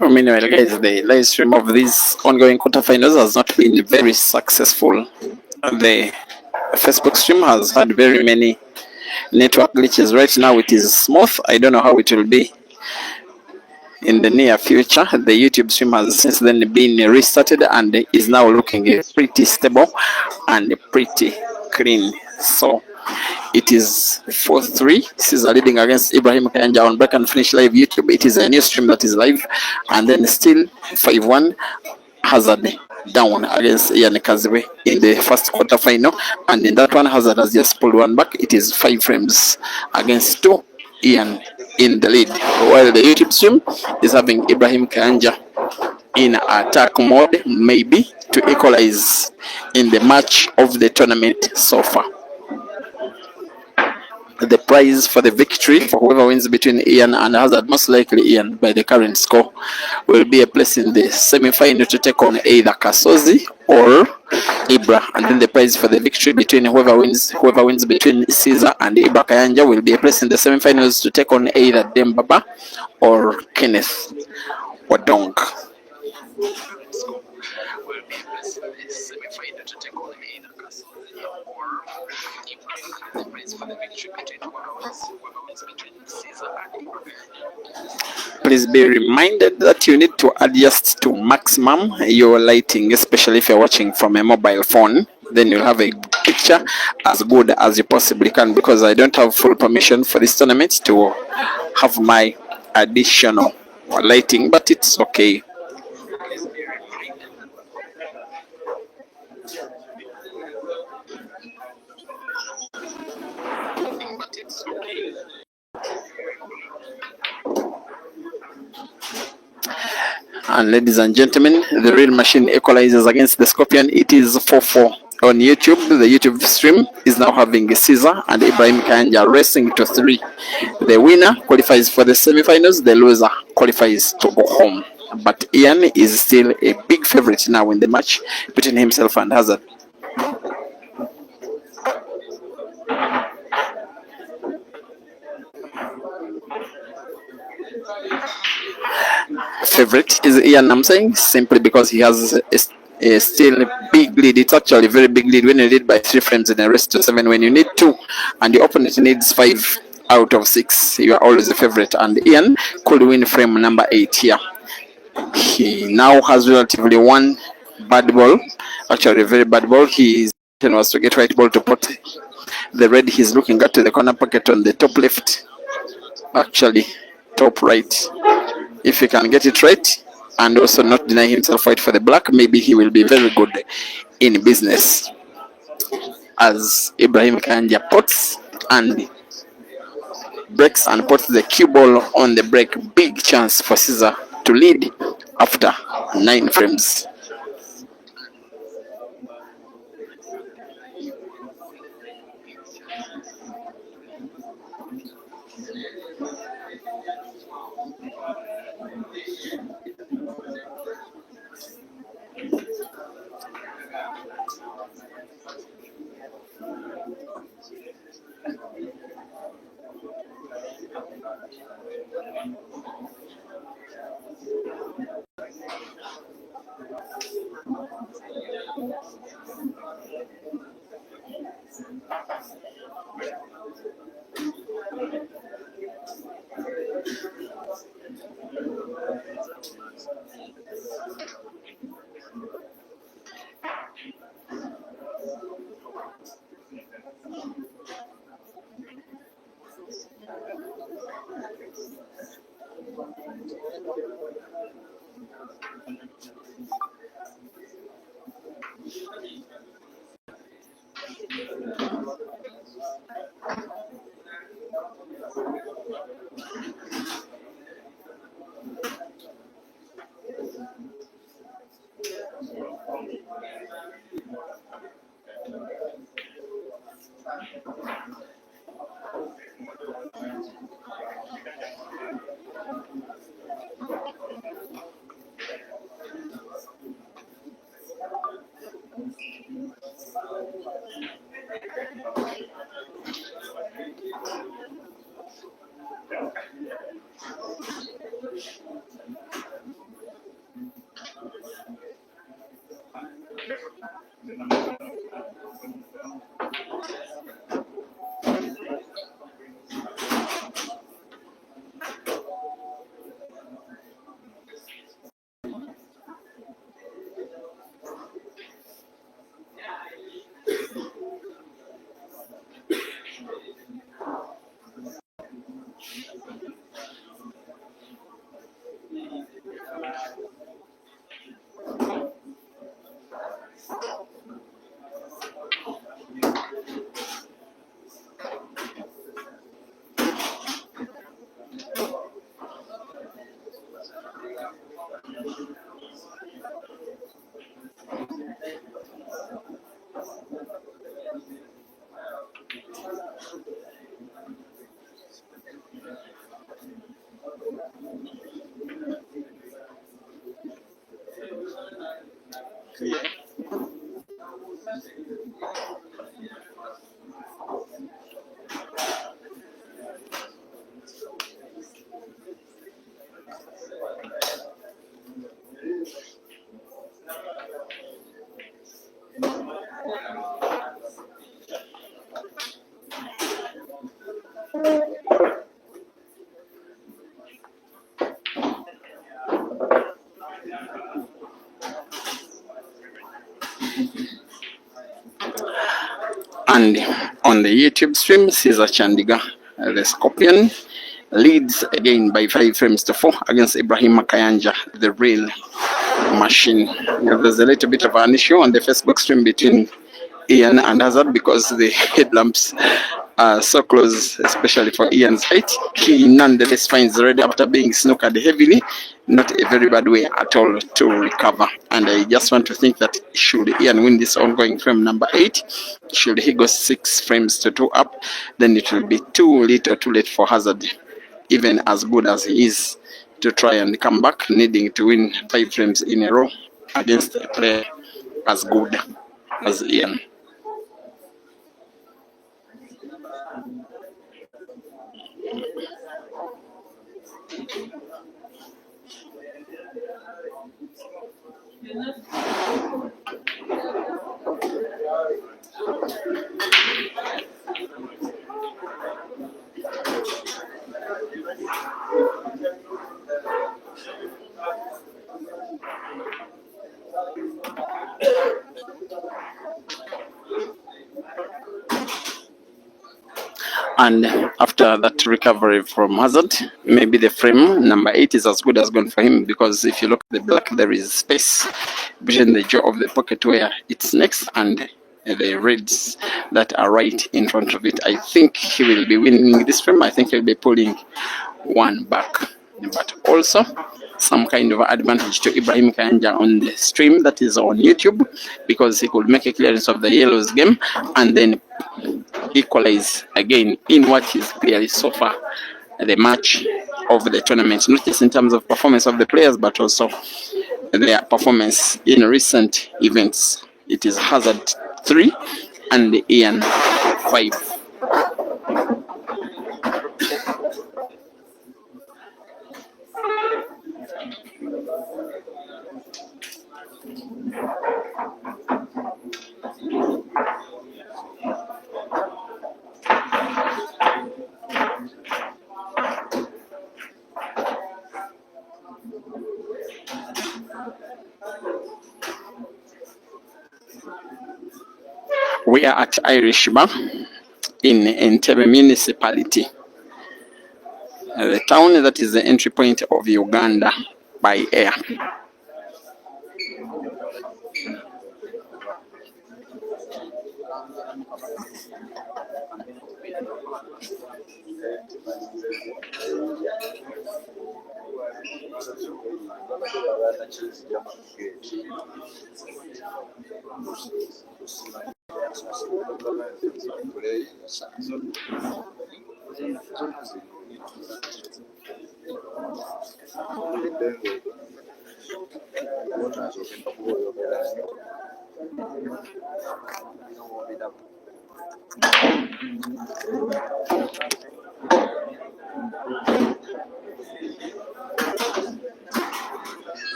Meanwhile, guys, the live stream of these ongoing quarterfinals has not been very successful. The Facebook stream has had very many network glitches. Right now, it is smooth. I don't know how it will be in the near future. The YouTube stream has since then been restarted and is now looking pretty stable and pretty clean. So it is 4-3. Caesar leading against Ibrahim Kayanja on Break and Finish Live YouTube. It is a new stream that is live, and then still 5-1 Hazard down against Ian Kaziwe in the first quarter final, and in that one Hazard has just pulled one back. It is 5 frames against 2. Ian in the lead, while the YouTube stream is having Ibrahim Kayanja in attack mode, maybe to equalize in the match of the tournament so far. The prize for the victory for whoever wins between Ian and Hazard, most likely Ian by the current score, will be a place in the semi-final to take on either Kasozi or Ibra, and then the prize for the victory between whoever wins between Caesar and Ibra Kayanja will be a place in the semi-finals to take on either Dembaba or Kenneth Wadong. Please be reminded that you need to adjust to maximum your lighting, especially if you're watching from a mobile phone. Then you'll have a picture as good as you possibly can, because I don't have full permission for this tournament to have my additional lighting, but it's okay. And ladies and gentlemen, the real machine equalizes against the Scorpion. It is 4-4 on YouTube. The YouTube stream is now having Caesar and Ibrahim Kayanja racing to 3. The winner qualifies for the semi-finals. The loser qualifies to go home. But Ian is still a big favorite now in the match between himself and Hazard. Favorite is Ian, I'm saying, simply because he has a still big lead. It's actually a very big lead when you lead by 3 frames in a race to 7. When you need 2 and the opponent needs 5 out of 6, you are always a favorite, and Ian could win frame number 8 here. He now has relatively one bad ball, actually a very bad ball. His intention was to get right ball to put the red he's looking at to the corner pocket on the top left, actually top right. If he can get it right and also not deny himself white for the black, maybe he will be very good in business. As Ibrahim Kayanja puts and breaks and puts the cue ball on the break. Big chance for Caesar to lead after 9 frames. And on the YouTube stream, Caesar Chandiga, the Scorpion, leads again by 5 frames to 4 against Ibrahim Kayanja, the real machine. There's a little bit of an issue on the Facebook stream between Ian and Hazard because the headlamps are so close, especially for Ian's height. He nonetheless finds the red after being snookered heavily. Not a very bad way at all to recover. And I just want to think that should Ian win this ongoing frame number 8, should he go 6 frames to 2 up, then it will be too little too late for Hazard, even as good as he is, to try and come back, needing to win 5 frames in a row against a player as good as Ian. And after that recovery from Hazard, maybe the frame number 8 is as good as gone for him, because if you look at the black, there is space between the jaw of the pocket where it's next and the reds that are right in front of it. I think he will be winning this frame. I think he'll be pulling one back, but also some kind of advantage to Ibrahim Kayanja on the stream that is on YouTube, because he could make a clearance of the yellows game and then equalize again in what is clearly so far the match of the tournament, not just in terms of performance of the players, but also their performance in recent events. It is Hazard 3 and Ian 5. We are at Irish Bar in Entebbe municipality, the town that is the entry point of Uganda by air.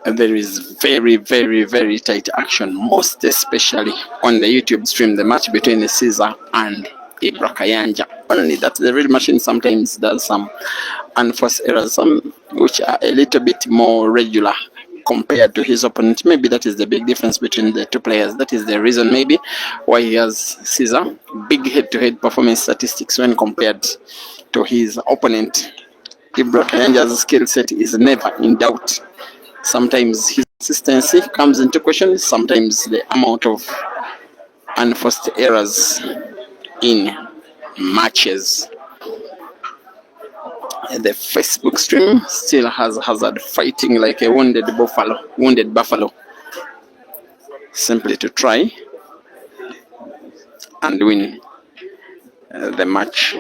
there is very, very, very tight action, most especially on the YouTube stream, the match between Caesar and Kayanja. Only that the real machine sometimes does some unforced errors, some which are a little bit more regular compared to his opponent. Maybe that is the big difference between the two players. That is the reason maybe why he has Caesar big head-to-head performance statistics when compared to his opponent. Ibrahim's skill set is never in doubt. Sometimes his consistency comes into question, sometimes the amount of unforced errors in matches. The Facebook stream still has Hazard fighting like a wounded buffalo, simply to try and win the match.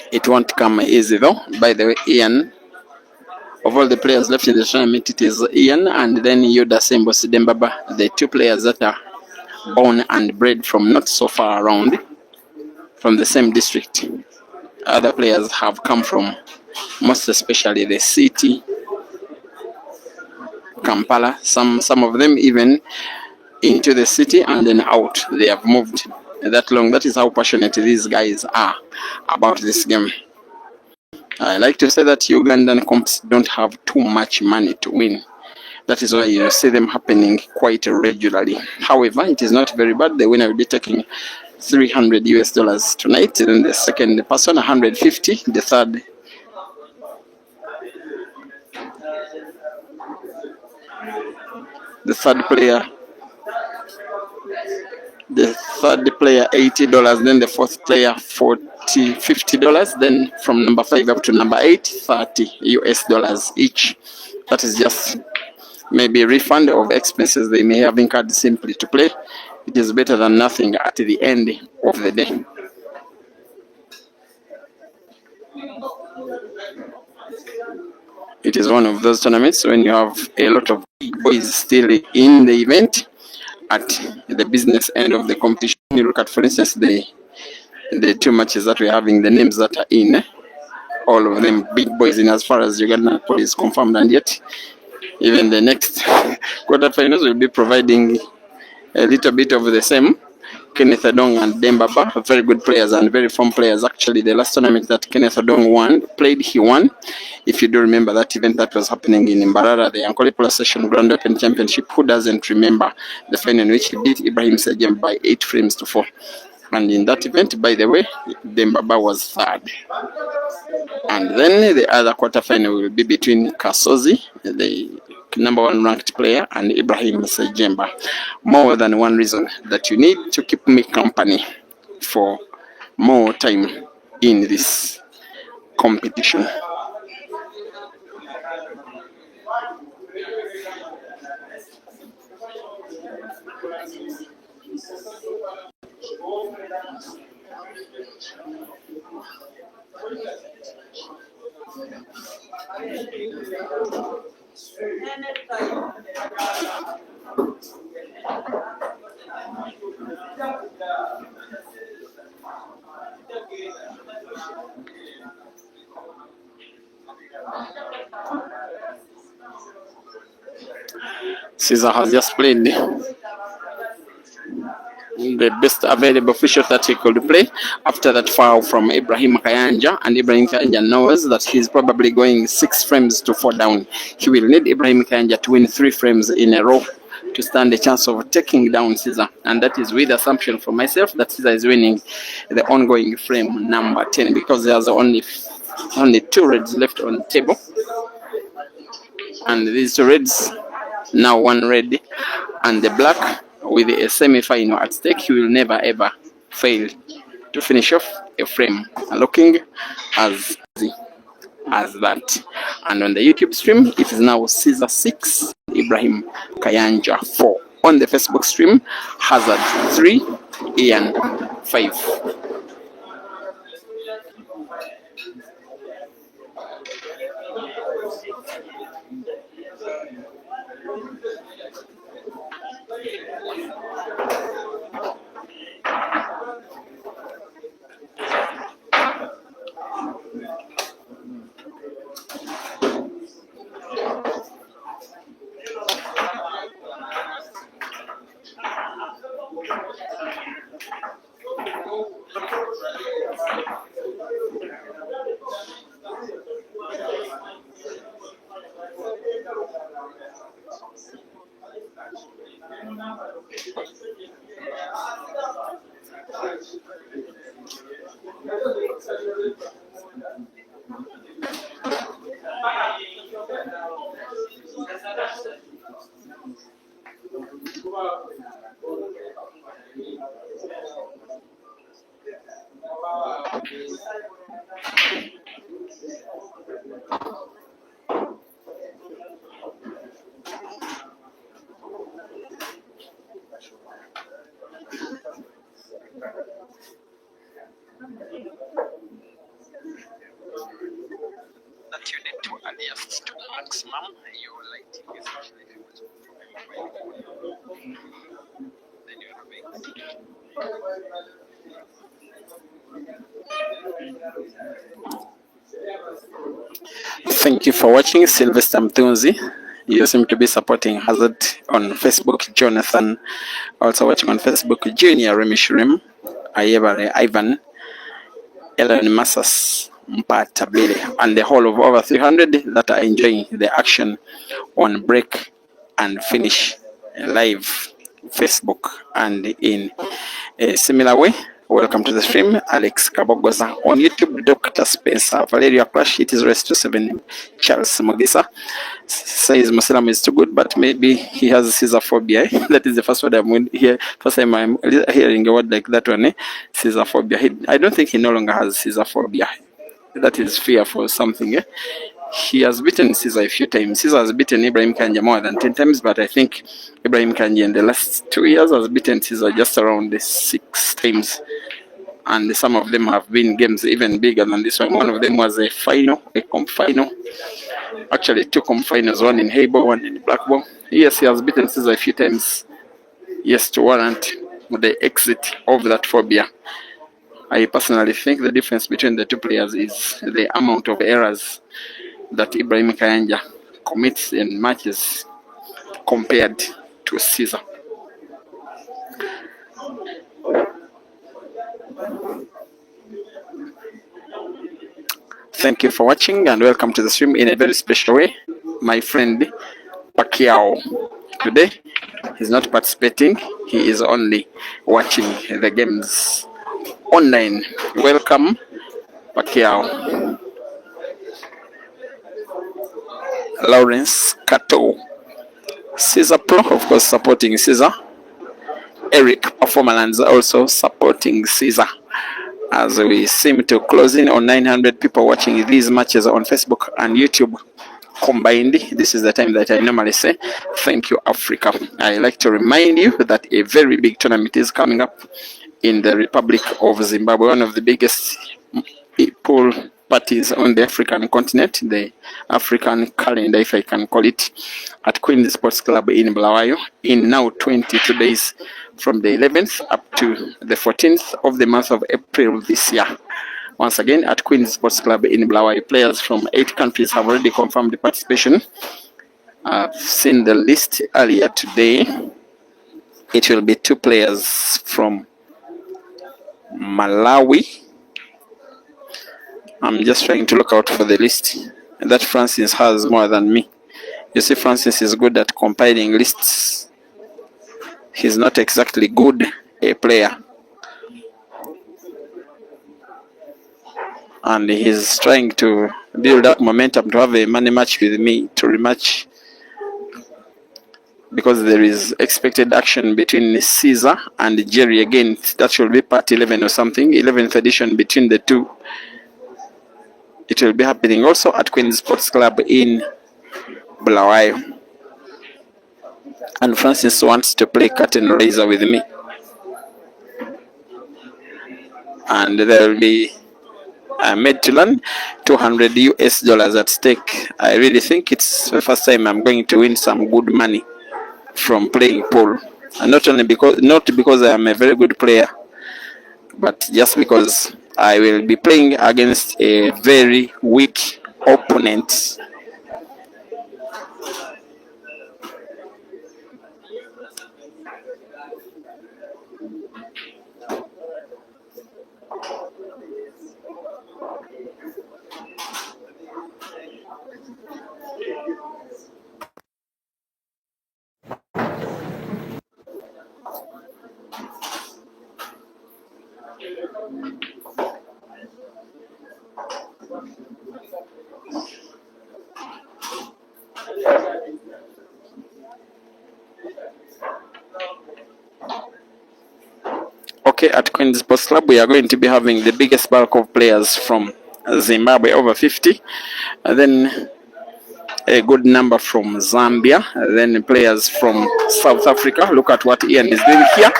It won't come easy though. By the way, Ian, of all the players left in the tournament, it is Ian and then Yoda Sembos Dembaba, the two players that are born and bred from not so far around, from the same district. Other players have come from, most especially the city, Kampala. Some of them even into the city and then out. They have moved that long. That is how passionate these guys are about this game. I like to say that Ugandan comps don't have too much money to win. That is why you see them happening quite regularly. However, it is not very bad. The winner will be taking $300 tonight, and the second person 150. The third player $80, then the fourth player $50, then from number 5 up to number 8 $30 each. That is just maybe a refund of expenses they may have incurred simply to play. It is better than nothing at the end of the day. It is one of those tournaments when you have a lot of big boys still in the event. At the business end of the competition, you look at, for instance, the two matches that we're having, the names that are in, all of them big boys in as far as Uganda is confirmed, and yet even the next quarterfinals will be providing a little bit of the same. Kenneth Adong and Dembaba, very good players and very firm players. Actually, the last tournament that Kenneth Adong played, he won. If you do remember that event that was happening in Mbarara, the Ankole Police Session Grand Open Championship, who doesn't remember the final in which he beat Ibrahim Sejem by 8 frames to 4? And in that event, by the way, Dembaba was third. And then the other quarterfinal will be between Kasozi, the number 1 ranked player, and Ibrahim Sejemba. More than one reason that you need to keep me company for more time in this competition. Caesar has just played the best available free shot that he could play after that foul from Ibrahim Kayanja, and Ibrahim Kayanja knows that he's probably going 6 frames to 4 down. He will need Ibrahim Kayanja to win 3 frames in a row to stand a chance of taking down Caesar, and that is with assumption from myself that Caesar is winning the ongoing frame number 10, because there's only 2 reds left on the table, and these 2 reds, now 1 red and the black, with a semi-final at stake. He will never ever fail to finish off a frame, looking as easy as that. And on the YouTube stream, it is now Caesar 6, Ibrahim Kayanja 4. On the Facebook stream, Hazard 3, Ian 5. That you need to adjust to the maximum. Your lighting is actually then you're having. Thank you for watching. Sylvester Mtunzi. You seem to be supporting Hazard on Facebook. Jonathan also watching on Facebook. Junior Remishurim. Ayebare Ivan. Ellen Massas. Mpata Billy. And the whole of over 300 that are enjoying the action on Break and Finish live Facebook and in a similar way. Welcome to the stream. Alex Kabogoza on YouTube. Dr. Spencer Valeria Crash. It is Rest 27. Charles Mogisa says Muslim is too good, but maybe he has caesarophobia. That is the first word I'm here. First time I'm hearing a word like that one. Caesarophobia. I don't think he no longer has caesarophobia. That is fear for something. He has beaten Caesar a few times. Caesar has beaten Ibrahim Kayanja more than 10 times, but I think Ibrahim Kayanja in the last 2 years has beaten Caesar just around 6 times. And some of them have been games even bigger than this one. One of them was a final, a comp final. Actually, 2 comp finals, one in Hayball, one in Blackball. Yes, he has beaten Caesar a few times. Yes, to warrant the exit of that phobia. I personally think the difference between the two players is the amount of errors that Ibrahim Kayanja commits in matches compared to Caesar. Thank you for watching and welcome to the stream in a very special way. My friend Pacquiao today he's not participating, he is only watching the games online. Welcome Pacquiao. Lawrence Kato. Caesar Pro, of course, supporting Caesar. Eric Performance also supporting Caesar. As we seem to close in on 900 people watching these matches on Facebook and YouTube combined, this is the time that I normally say, thank you, Africa. I like to remind you that a very big tournament is coming up in the Republic of Zimbabwe, one of the biggest pool parties on the African continent, the African calendar, if I can call it, at Queen's Sports Club in Bulawayo in now 22 days from the 11th up to the 14th of the month of April this year. Once again, at Queen's Sports Club in Bulawayo, players from 8 countries have already confirmed the participation. I've seen the list earlier today. It will be 2 players from Malawi. I'm just trying to look out for the list that Francis has more than me. You see, Francis is good at compiling lists. He's not exactly good a player. And he's trying to build up momentum to have a money match with me to rematch, because there is expected action between Caesar and Jerry again. That should be part 11 or something, 11th edition between the two. It will be happening also at Queen's Sports Club in Bulawayo. And Francis wants to play curtain raiser with me. And there will be made to learn $200 at stake. I really think it's the first time I'm going to win some good money from playing pool. And not because I am a very good player, but just because I will be playing against a very weak opponent. Okay, at Queen's Sports Club, we are going to be having the biggest bulk of players from Zimbabwe over 50. Then a good number from Zambia. Then players from South Africa. Look at what Ian is doing here.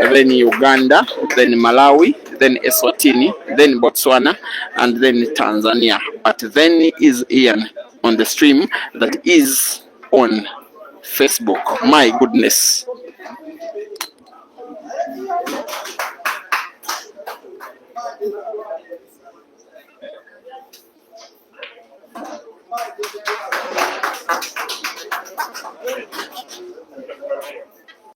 Then Uganda, then Malawi, then Eswatini, then Botswana, and then Tanzania. But then is Ian on the stream that is on Facebook. My goodness.